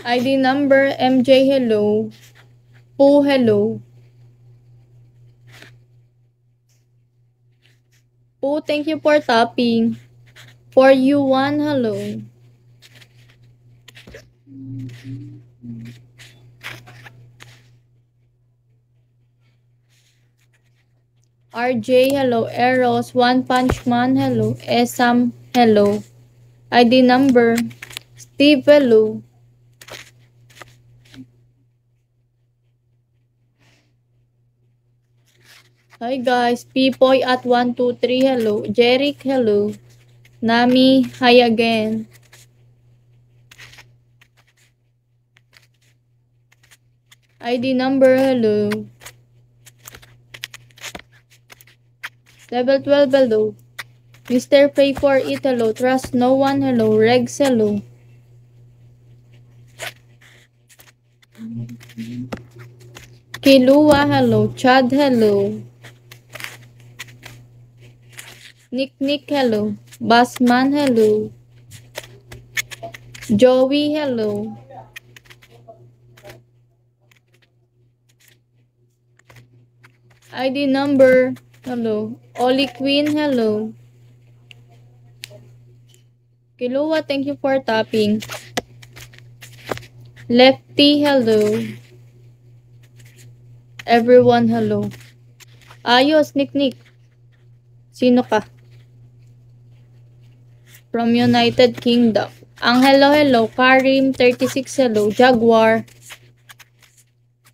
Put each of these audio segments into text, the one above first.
ID number MJ, hello. Po, hello. Po, thank you for tapping. For you one, hello. RJ, hello. Eros, One Punch Man, hello. Esam, hello. ID number Steve, hello. Hi guys, Pipoy at 123, hello. Jeric, hello. Nami, hi again. ID number, hello. Level 12, hello. Mr. Pay for it, hello. Trust no one, hello. Regs, hello. Kilua, hello. Chad, hello. Nick, hello. Basman, hello. Joey, hello. ID number, hello. Oli Queen, hello. Kilua, thank you for tapping. Lefty, hello. Everyone, hello. Ayos, Nick. Sino ka? From United Kingdom. Ang hello. Karim, 36, hello. Jaguar.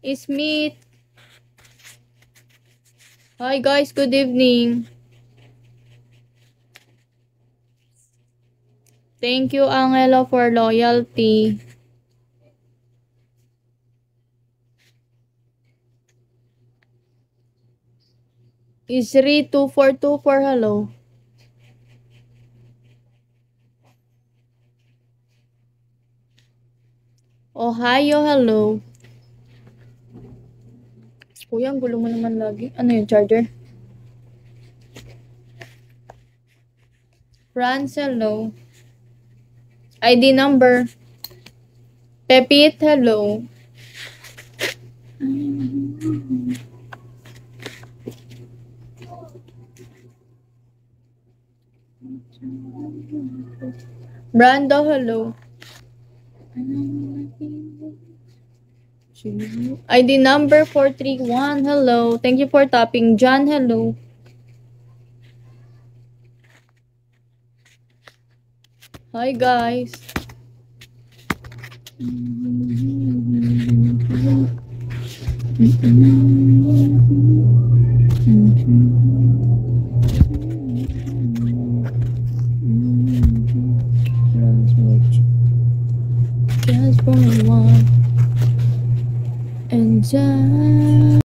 Smith. Hi guys, good evening. Thank you, Angelo, for loyalty. Isri 2424, hello. Ohio, hello. Kuya, ang gulo mo naman lagi. Ano yung charger? France, hello. ID number. Pepit, hello. Brando, hello. ID number 431, hello. Thank you for tapping. John, hello. Hi guys. Just for one and just